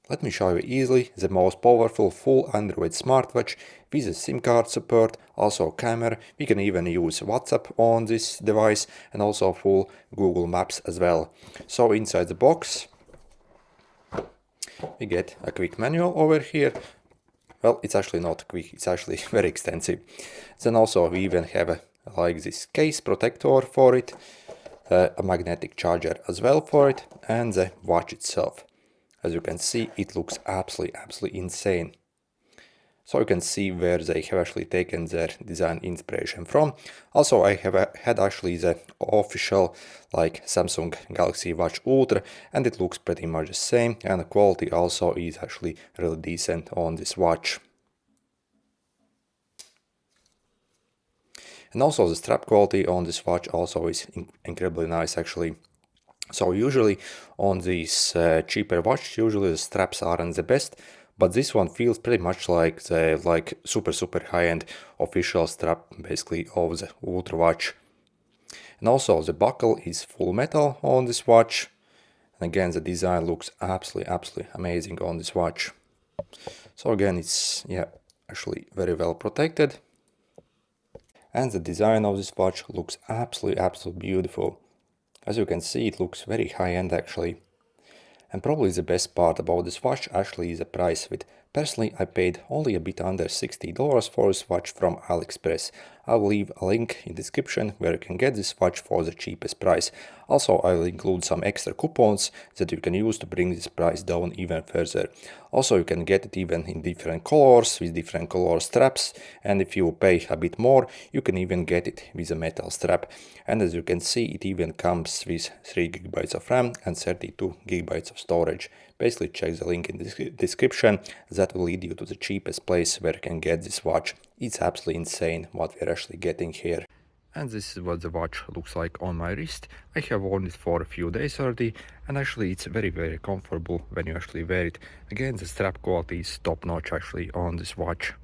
Let me show you easily the most powerful full Android smartwatch with a SIM card support, also camera. We can even use WhatsApp on this device and also full Google Maps as well. So inside the box we get a quick manual over here. Well, it's actually not quick, it's actually very extensive. Then also we even have like this case protector for it, a magnetic charger as well for it, and the watch itself. As you can see, it looks absolutely insane. So you can see where they have actually taken their design inspiration from. Also, I have had actually the official like Samsung Galaxy Watch Ultra, and it looks pretty much the same, and the quality also is actually really decent on this watch. And also the strap quality on this watch also is incredibly nice actually. So usually on these cheaper watches, usually the straps aren't the best, but this one feels pretty much like the super high-end official strap basically of the Ultra watch. And also the buckle is full metal on this watch. And again, the design looks absolutely amazing on this watch. So again, it's actually very well protected. And the design of this watch looks absolutely beautiful. As you can see, it looks very high-end actually. And probably the best part about this watch actually is the price. Personally, I paid only a bit under $60 for this watch from AliExpress. I'll leave a link in the description where you can get this watch for the cheapest price. Also, I will include some extra coupons that you can use to bring this price down even further. Also, you can get it even in different colors with different color straps, and if you pay a bit more, you can even get it with a metal strap. And as you can see, it even comes with 3 GB of RAM and 32 GB of storage. Basically, check the link in the description. That will lead you to the cheapest place where you can get this watch. It's absolutely insane what we're actually getting here. And this is what the watch looks like on my wrist. I have worn it for a few days already, and actually it's very comfortable when you actually wear it. Again, the strap quality is top notch actually on this watch.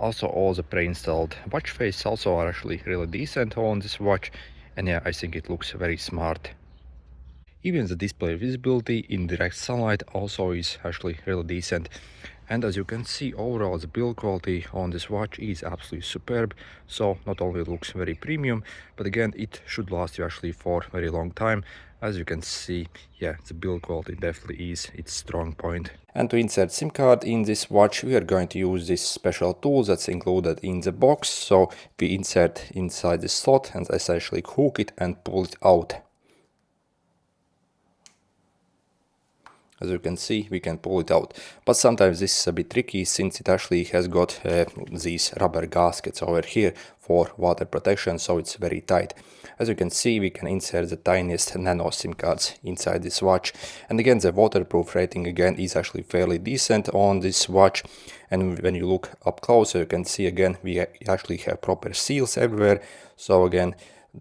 Also, all the pre-installed watch faces also are actually really decent on this watch, and I think it looks very smart. Even the display visibility in direct sunlight also is actually really decent. And as you can see, overall the build quality on this watch is absolutely superb. So not only looks very premium, but again it should last you actually for a very long time. As you can see, the build quality definitely is its strong point. And to insert SIM card in this watch, we are going to use this special tool that's included in the box. So we insert inside the slot and essentially hook it and pull it out. As you can see, we can pull it out, but sometimes this is a bit tricky since it actually has got these rubber gaskets over here for water protection, so it's very tight. As you can see, we can insert the tiniest nano SIM cards inside this watch, and again the waterproof rating again is actually fairly decent on this watch. And when you look up closer, you can see again we actually have proper seals everywhere, so again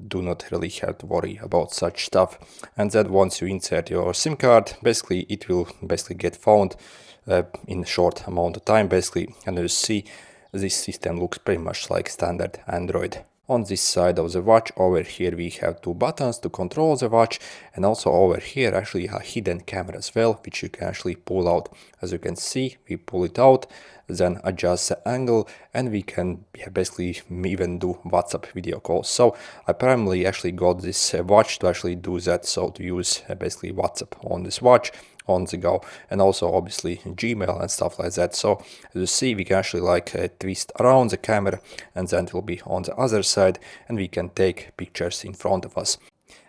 do not really have to worry about such stuff. And that once you insert your SIM card, basically it will get found in a short amount of time basically. And you see, this system looks pretty much like standard Android. On this side of the watch over here we have 2 buttons to control the watch, and also over here actually a hidden camera as well, which you can actually pull out. As you can see, we pull it out, then adjust the angle, and we can basically even do WhatsApp video calls. So I primarily actually got this watch to actually do that, so to use basically WhatsApp on this watch on the go, and also obviously Gmail and stuff like that. So as you see, we can actually twist around the camera, and then it will be on the other side, and we can take pictures in front of us.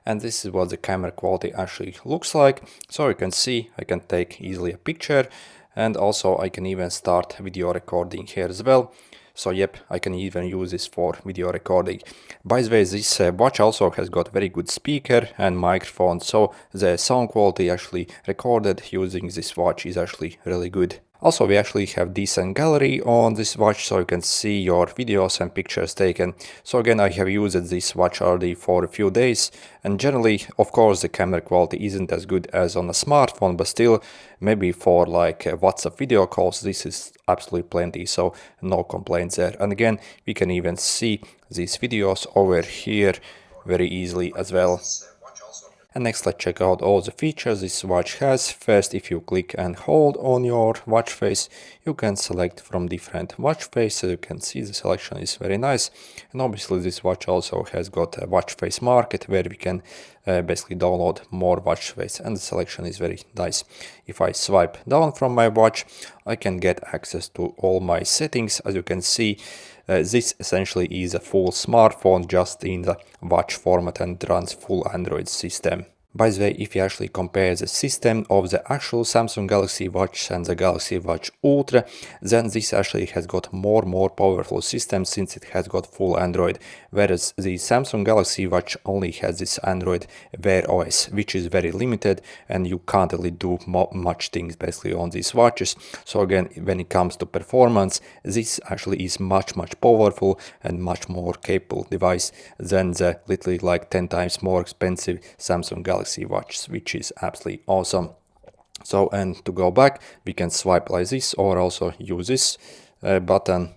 And this is what the camera quality actually looks like. So you can see I can take easily a picture, and also I can even start video recording here as well. So I can even use this for video recording. By the way, this watch also has got very good speaker and microphone, so the sound quality actually recorded using this watch is actually really good. Also, we actually have decent gallery on this watch, so you can see your videos and pictures taken. So again, I have used this watch already for a few days, and generally, of course, the camera quality isn't as good as on a smartphone, but still, maybe for WhatsApp video calls, this is absolutely plenty, so no complaints there. And again, we can even see these videos over here very easily as well. And next, let's check out all the features this watch has. First, if you click and hold on your watch face, you can select from different watch faces. You can see the selection is very nice. And obviously this watch also has got a watch face market where we can basically download more watch face, and the selection is very nice. If I swipe down from my watch, I can get access to all my settings. As you can see, this essentially is a full smartphone just in the watch format and runs full Android system. By the way, if you actually compare the system of the actual Samsung Galaxy Watch and the Galaxy Watch Ultra, then this actually has got more powerful system since it has got full Android, whereas the Samsung Galaxy Watch only has this Android Wear OS, which is very limited and you can't really do much things basically on these watches. So again, when it comes to performance, this actually is much powerful and much more capable device than the literally like 10 times more expensive Samsung Galaxy Watch, which is absolutely awesome. So, and to go back, we can swipe like this or also use this button.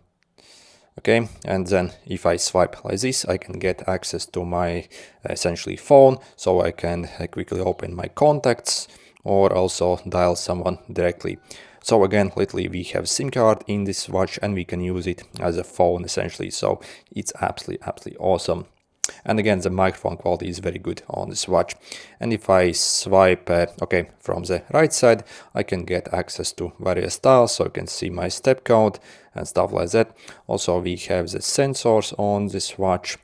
Okay, and then if I swipe like this, I can get access to my essentially phone, so I can quickly open my contacts or also dial someone directly. So again, literally we have SIM card in this watch and we can use it as a phone essentially, so it's absolutely awesome. And again, the microphone quality is very good on this watch. And if I swipe from the right side, I can get access to various styles, so you can see my step count and stuff like that. Also, we have the sensors on this watch.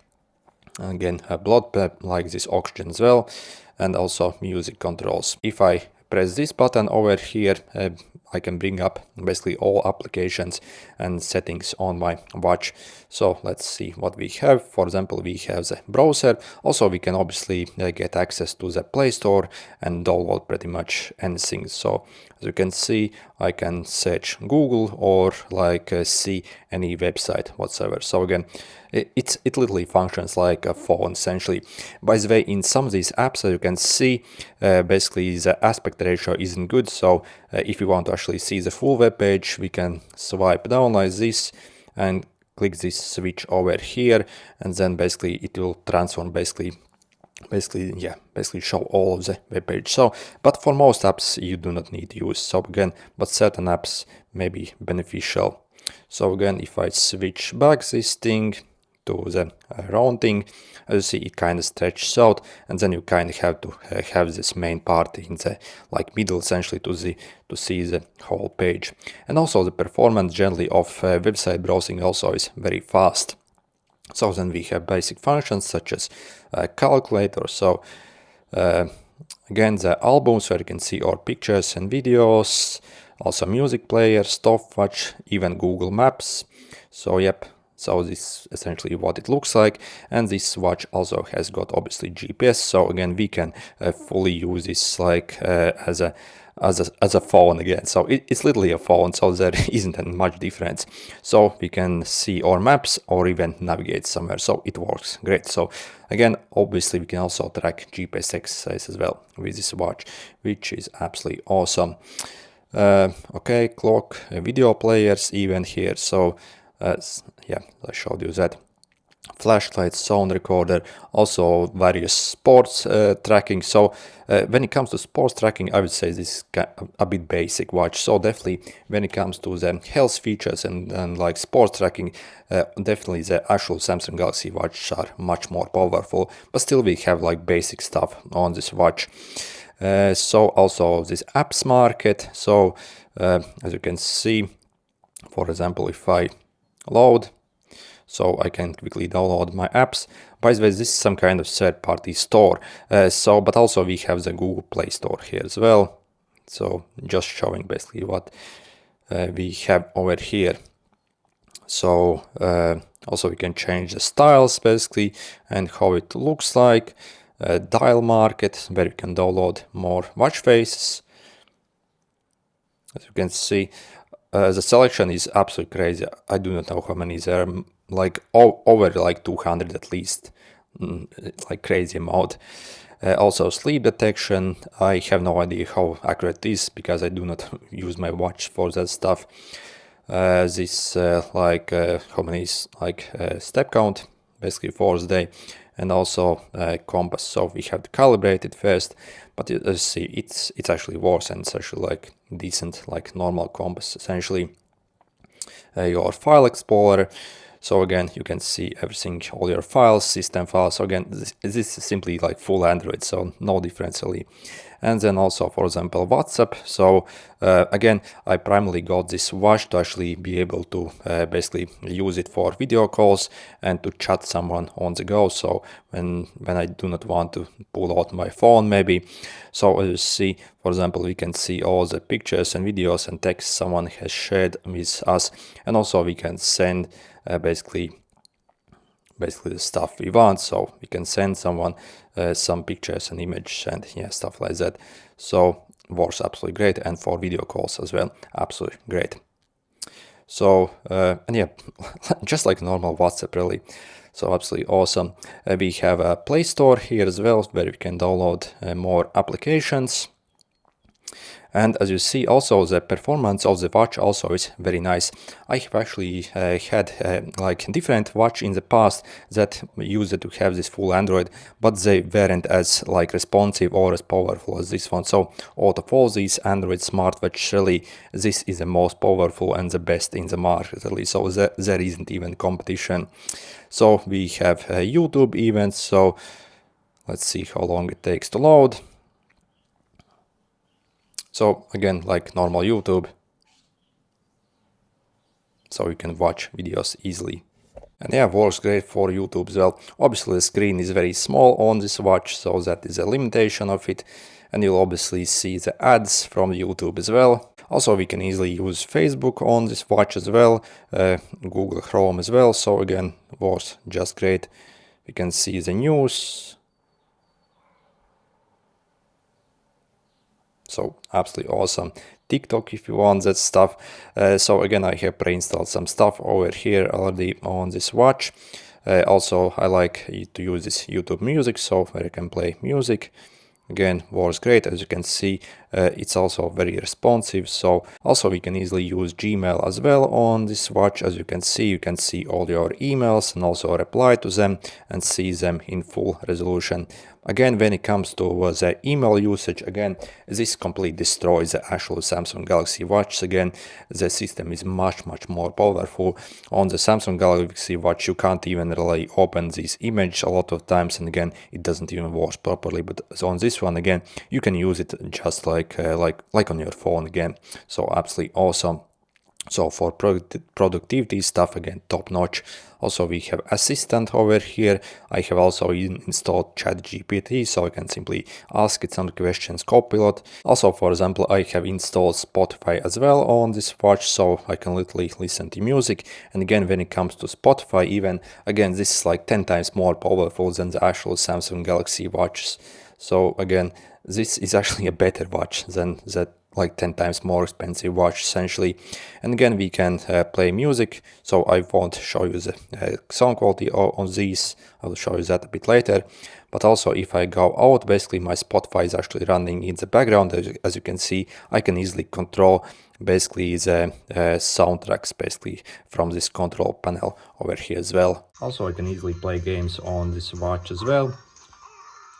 Again, a blood like this oxygen as well, and also music controls. If I press this button over here, I can bring up basically all applications and settings on my watch. So let's see what we have. For example, we have the browser. Also, we can obviously get access to the PlayStore and download pretty much anything. So as you can see, I can search Google or like see any website whatsoever. So again, it literally functions like a phone essentially. By the way, in some of these apps, as you can see, basically the aspect ratio isn't good. So if you want to actually see the full web page, we can swipe down like this and click this switch over here, and then basically it will transform basically show all of the web page. So, but for most apps you do not need to use. So again, but certain apps may be beneficial. So again, if I switch back this thing to the round thing, as you see, it kind of stretches out, and then you kind of have to have this main part in the like middle essentially to see the whole page. And also the performance generally of website browsing also is very fast. So then we have basic functions such as calculator. So again, the albums where you can see our pictures and videos, also music player, stopwatch, even Google Maps. So yep. So this is essentially what it looks like, and this watch also has got obviously GPS. So again, we can fully use this like as a phone again. So it's literally a phone, so there isn't much difference. So we can see our maps or even navigate somewhere. So it works great. So again, obviously we can also track GPS exercise as well with this watch, which is absolutely awesome. Okay, clock, video players even here. So yeah, I showed you that. Flashlight, sound recorder, also various sports tracking. So when it comes to sports tracking, I would say this is a bit basic watch. So definitely when it comes to the health features and like sports tracking, definitely the actual Samsung Galaxy Watch are much more powerful, but still we have like basic stuff on this watch. So also this apps market. So as you can see, for example, if I load, so I can quickly download my apps. By the way, this is some kind of third-party store. But also we have the Google Play Store here as well. So just showing basically what we have over here. So also we can change the styles basically and how it looks like. Dial market, where you can download more watch faces. As you can see, the selection is absolutely crazy. I do not know how many there are, like over like 200 at least, like crazy amount. Also sleep detection. I have no idea how accurate it is because I do not use my watch for that stuff. This how many is like step count, basically for the day. and also compass. So we have to calibrate it first, but as you see, it's actually worse, and it's actually like decent, like normal compass essentially. Your file explorer. So again, you can see everything, all your files, system files. So again, this is simply like full Android, so no difference really. And then also, for example, WhatsApp. So again, I primarily got this watch to actually be able to basically use it for video calls and to chat someone on the go. So when I do not want to pull out my phone maybe. So as you see, for example, we can see all the pictures and videos and text someone has shared with us. And also we can send basically the stuff we want. So we can send someone some pictures and images and yeah, stuff like that. So works absolutely great, and for video calls as well, absolutely great. So and yeah, just like normal WhatsApp really. So absolutely awesome. We have a PlayStore here as well, where you can download more applications. And as you see, also the performance of the watch also is very nice. I have actually had like different watch in the past that used to have this full Android, but they weren't as like responsive or as powerful as this one. So out of all these Android smartwatch, really, this is the most powerful and the best in the market, really. So there isn't even competition. So we have YouTube events. So let's see how long it takes to load. So again, like normal YouTube, so you can watch videos easily. And yeah, works great for YouTube as well. Obviously the screen is very small on this watch, so that is a limitation of it. And you'll obviously see the ads from YouTube as well. Also, we can easily use Facebook on this watch as well, Google Chrome as well. So again, works just great. We can see the news. So absolutely awesome. TikTok if you want that stuff. So again, I have pre-installed some stuff over here already on this watch. Also, I like to use this YouTube Music, so where I can play music. Again, works great. As you can see, it's also very responsive. So also we can easily use Gmail as well on this watch. As you can see all your emails and also reply to them and see them in full resolution. Again, when it comes to the email usage, again, this completely destroys the actual Samsung Galaxy Watch. Again, the system is much more powerful. On the Samsung Galaxy Watch, you can't even really open this image a lot of times, and again, it doesn't even work properly. But on this one, again, you can use it just like on your phone again. So absolutely awesome. So for productivity stuff, again, top notch. Also, we have Assistant over here. I have also installed ChatGPT, so I can simply ask it some questions, Copilot. Also, for example, I have installed Spotify as well on this watch, so I can literally listen to music. And again, when it comes to Spotify, even, again, this is like 10 times more powerful than the actual Samsung Galaxy watches. So again, this is actually a better watch than that like 10 times more expensive watch essentially. And again, we can play music, so I won't show you the sound quality on these. I'll show you that a bit later. But also, if I go out, basically my Spotify is actually running in the background. As you can see, I can easily control basically the soundtracks basically from this control panel over here as well. Also, I can easily play games on this watch as well.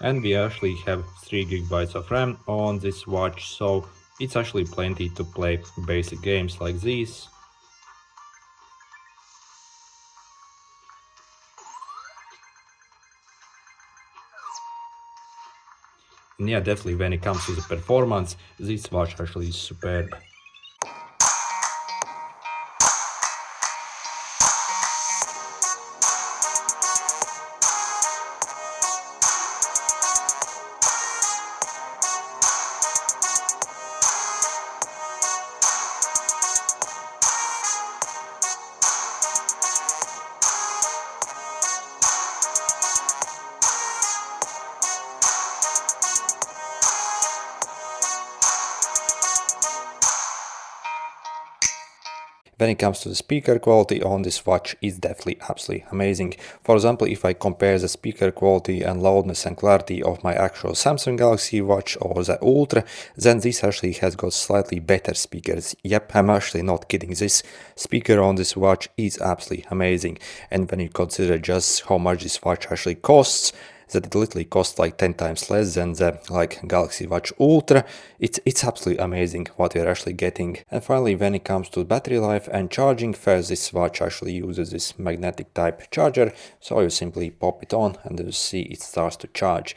And we actually have 3 GB of RAM on this watch, so it's actually plenty to play basic games like these. And yeah, definitely when it comes to the performance, this watch actually is superb. when it comes to the speaker quality on this watch, is definitely absolutely amazing. For example, if I compare the speaker quality and loudness and clarity of my actual Samsung Galaxy Watch or the Ultra, then this actually has got slightly better speakers. Yep, I'm actually not kidding. This speaker on this watch is absolutely amazing. And when you consider just how much this watch actually costs, that it literally costs like 10 times less than the Galaxy Watch Ultra, it's absolutely amazing what you're actually getting. And finally, when it comes to battery life and charging, first this watch actually uses this magnetic type charger, so you simply pop it on and you see it starts to charge.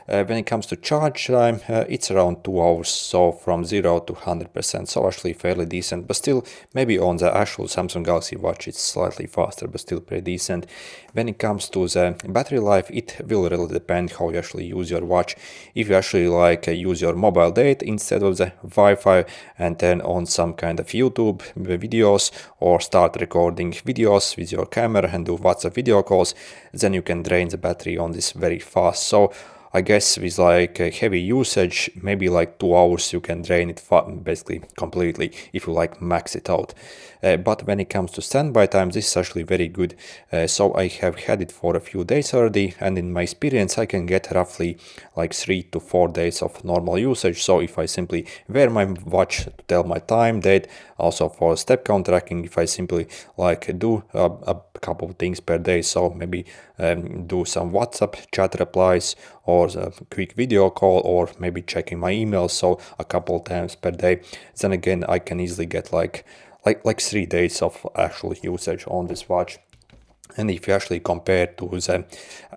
When it comes to charge time, it's around 2 hours, so from 0 to 100%, so actually fairly decent, but still maybe on the actual Samsung Galaxy Watch it's slightly faster, but still pretty decent. When it comes to the battery life, it will really depend how you actually use your watch. If you actually use your mobile data instead of the Wi-Fi and turn on some kind of YouTube videos or start recording videos with your camera and do WhatsApp video calls, then you can drain the battery on this very fast. So I guess with heavy usage, maybe 2 hours you can drain it basically completely if you max it out. But when it comes to standby time, this is actually very good. So I have had it for a few days already, and in my experience I can get roughly 3 to 4 days of normal usage. So if I simply wear my watch to tell my time, date, also for step count tracking, if I simply do a couple of things per day, so maybe do some WhatsApp chat replies or a quick video call, or maybe checking my emails, so a couple times per day, then again I can easily get like 3 days of actual usage on this watch. And if you actually compare to the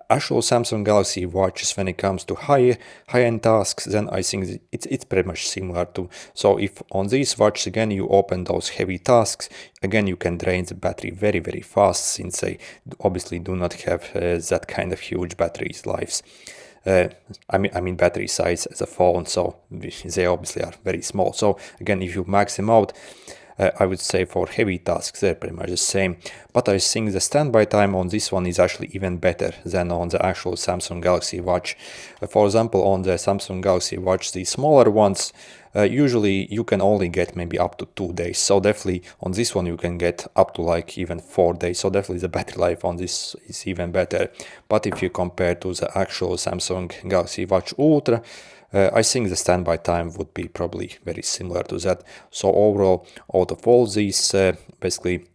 actual Samsung Galaxy watches when it comes to high-end tasks, then I think it's pretty much similar to. So if on these watches again you open those heavy tasks, again you can drain the battery very very fast, since they obviously do not have that kind of huge battery lives. I mean battery size as a phone, so they obviously are very small. So again, if you max them out, I would say for heavy tasks they're pretty much the same, but I think the standby time on this one is actually even better than on the actual Samsung Galaxy Watch. For example, on the Samsung Galaxy Watch, the smaller ones, usually you can only get maybe up to 2 days, so definitely on this one you can get up to even 4 days, so definitely the battery life on this is even better. But if you compare to the actual Samsung Galaxy Watch Ultra, I think the standby time would be probably very similar to that. So overall, out of all these basically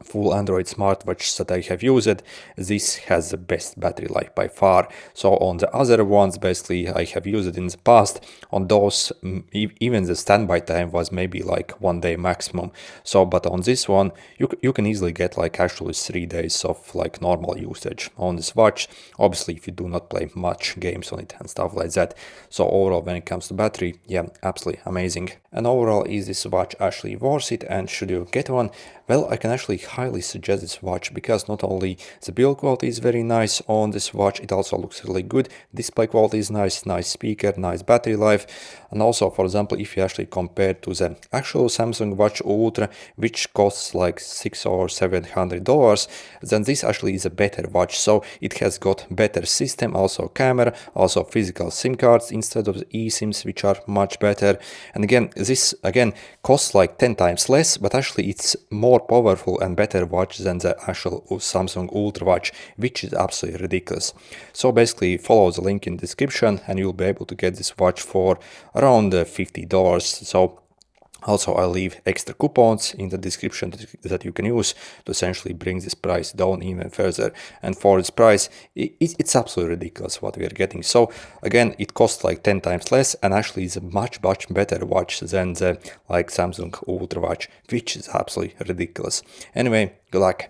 full Android smartwatch that I have used, this has the best battery life by far. So on the other ones basically I have used in the past, on those even the standby time was maybe 1 day maximum. So but on this one you can easily get actually 3 days of normal usage on this watch, obviously if you do not play much games on it and stuff like that. So overall, when it comes to battery, yeah, absolutely amazing. And overall, is this watch actually worth it, and should you get one? Well, I can actually highly suggest this watch, because not only the build quality is very nice on this watch, it also looks really good. Display quality is nice, nice speaker, nice battery life. And also, for example, if you actually compare to the actual Samsung Watch Ultra, which costs $600 or $700, then this actually is a better watch. So it has got better system, also camera, also physical SIM cards instead of the eSIMs, which are much better. And again, this again costs 10 times less, but actually it's more powerful and better watch than the actual Samsung Ultra watch, which is absolutely ridiculous. So basically follow the link in the description and you'll be able to get this watch for around $50. So also I'll leave extra coupons in the description that you can use to essentially bring this price down even further. And for this price, it's absolutely ridiculous what we are getting. So again, it costs 10 times less, and actually is a much better watch than the Samsung Ultra watch, which is absolutely ridiculous. Anyway, good luck.